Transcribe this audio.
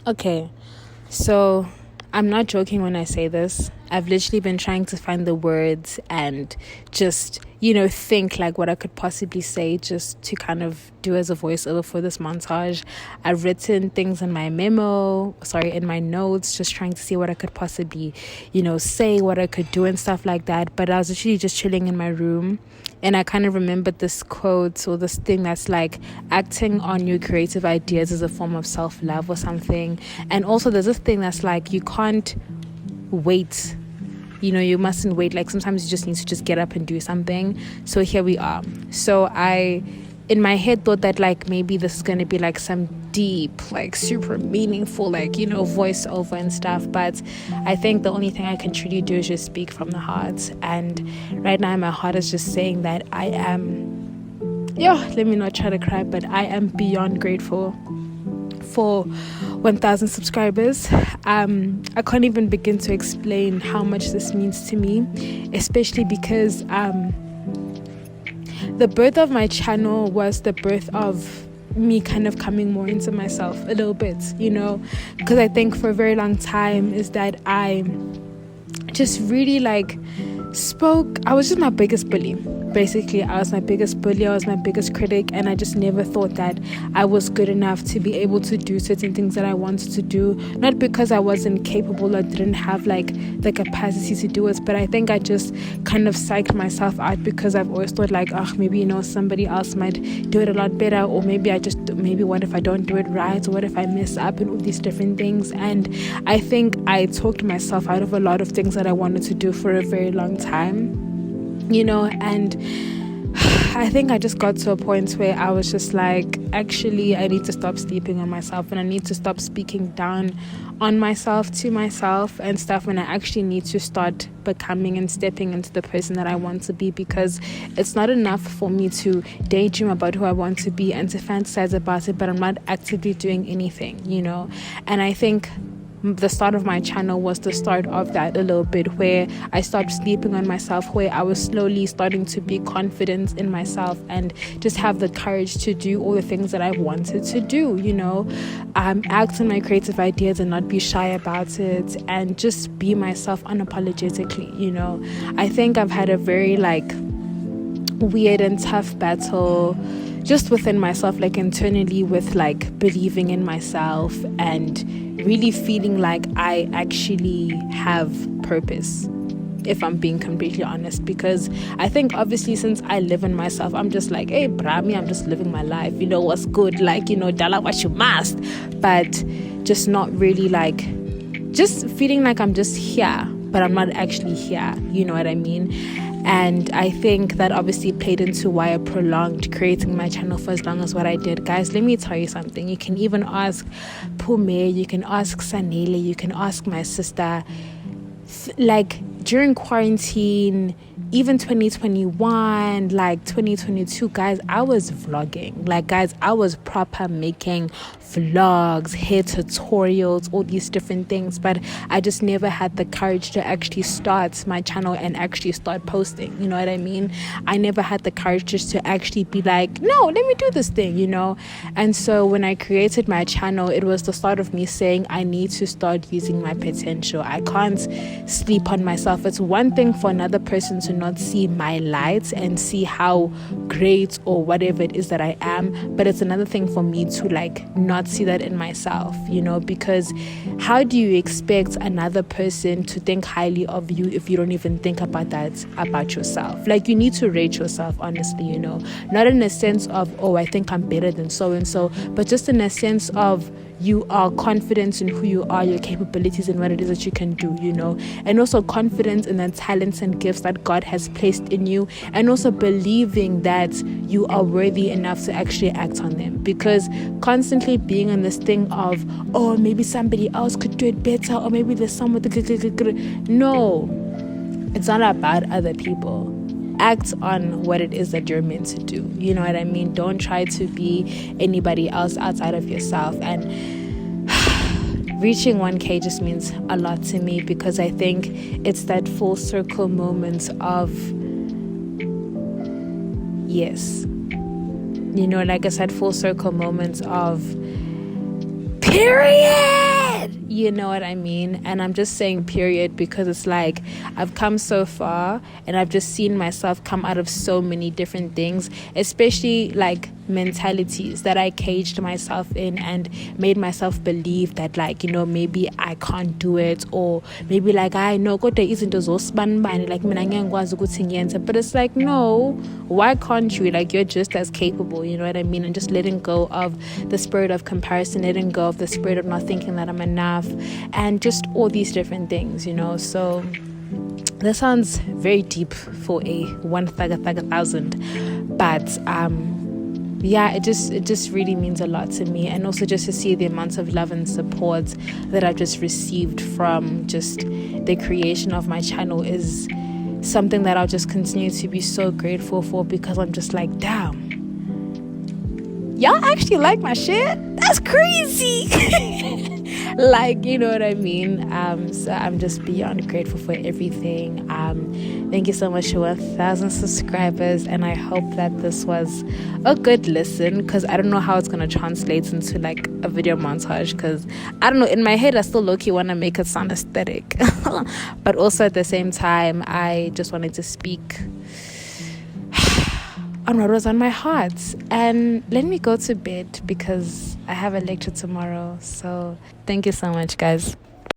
Okay, so I'm not joking when I say this. I've literally been trying to find the words and just, think like what I could possibly say just to kind of do as a voiceover for this montage. I've written things in my in my notes, just trying to see what I could possibly, say, what I could do and stuff like that. But I was literally just chilling in my room, and I kind of remembered this quote or this thing that's like acting on your creative ideas is a form of self-love or something. And also there's this thing that's like you can't wait. You mustn't wait. Like sometimes you just need to just get up and do something. So here we are. So I in my head thought that like maybe this is going to be like some deep, like super meaningful, like voiceover and stuff, but I think the only thing I can truly do is just speak from the heart. And right now my heart is just saying that I am let me not try to cry, but I am beyond grateful for 1,000 subscribers. I can't even begin to explain how much this means to me, especially because the birth of my channel was the birth of me kind of coming more into myself a little bit, because I think for a very long time is that I just really I was just my biggest bully. Basically, I was my biggest bully, I was my biggest critic, and I just never thought that I was good enough to be able to do certain things that I wanted to do. Not because I wasn't capable or didn't have the capacity to do it, but I think I just kind of psyched myself out because I've always thought maybe somebody else might do it a lot better, or maybe what if I don't do it right, or what if I mess up, and all these different things. And I think I talked myself out of a lot of things that I wanted to do for a very long time, and I think I just got to a point where I was just like, actually, I need to stop sleeping on myself, and I need to stop speaking down on myself to myself and stuff, and I actually need to start becoming and stepping into the person that I want to be, because it's not enough for me to daydream about who I want to be and to fantasize about it, but I'm not actively doing anything, and I think the start of my channel was the start of that a little bit, where I stopped sleeping on myself, where I was slowly starting to be confident in myself and just have the courage to do all the things that I wanted to do, act on my creative ideas and not be shy about it, and just be myself unapologetically. I think I've had a very weird and tough battle just within myself, internally, with believing in myself and really feeling like I actually have purpose, if I'm being completely honest. Because I think obviously since I live in myself, I'm just like, hey Brami, I'm just living my life, what's good, dala what you must, but just not really just feeling like I'm just here, but I'm not actually here, you know what I mean? And I think that obviously played into why I prolonged creating my channel for as long as what I did. Guys, let me tell you something. You can even ask Pume, you can ask Sanele, you can ask my sister. During quarantine, even 2021, 2022, guys, I was vlogging. Guys, I was proper making vlogs, hair tutorials, all these different things, but I just never had the courage to actually start my channel and actually start posting, you know what I mean? I never had the courage just to actually be like, no, let me do this thing, And so when I created my channel, it was the start of me saying I need to start using my potential. I can't sleep on myself. It's one thing for another person to not see my lights and see how great or whatever it is that I am, but it's another thing for me to not see that in myself, because how do you expect another person to think highly of you if you don't even think about that about yourself? You need to rate yourself, honestly, not in a sense of, oh, I think I'm better than so and so, but just in a sense of you are confident in who you are, your capabilities, and what it is that you can do, and also confident in the talents and gifts that God has placed in you, and also believing that you are worthy enough to actually act on them. Because constantly being on this thing of, oh, maybe somebody else could do it better, or maybe there's someone no, it's not about other people. Act on what it is that you're meant to do. You know what I mean? Don't try to be anybody else outside of yourself. And reaching 1K just means a lot to me, because I think it's that full circle moment of, yes, like I said, full circle moments of period. You know what I mean? And I'm just saying period because it's like I've come so far and I've just seen myself come out of so many different things, especially like mentalities that I caged myself in and made myself believe that, like, you know, maybe I can't do it, or maybe like I know kodwa izinto zosibanibani like mina ngiyakwazi ukuthi ngiyenze. But it's like, no, why can't you? Like, you're just as capable, you know what I mean? And just letting go of the spirit of comparison, letting go of the spirit of not thinking that I'm enough, and just all these different things, you know. So that sounds very deep for a 1,000, but yeah, it just really means a lot to me. And also just to see the amounts of love and support that I've just received from just the creation of my channel is something that I'll just continue to be so grateful for, because I'm just like, damn, y'all actually like my shit? That's crazy. Like, you know what I mean? So I'm just beyond grateful for everything. Thank you so much to 1,000 subscribers, and I hope that this was a good listen, because I don't know how it's going to translate into like a video montage, because I don't know, in my head I still low-key want to make it sound aesthetic. But also at the same time, I just wanted to speak on what was on my heart. And let me go to bed because I have a lecture tomorrow. So thank you so much, guys.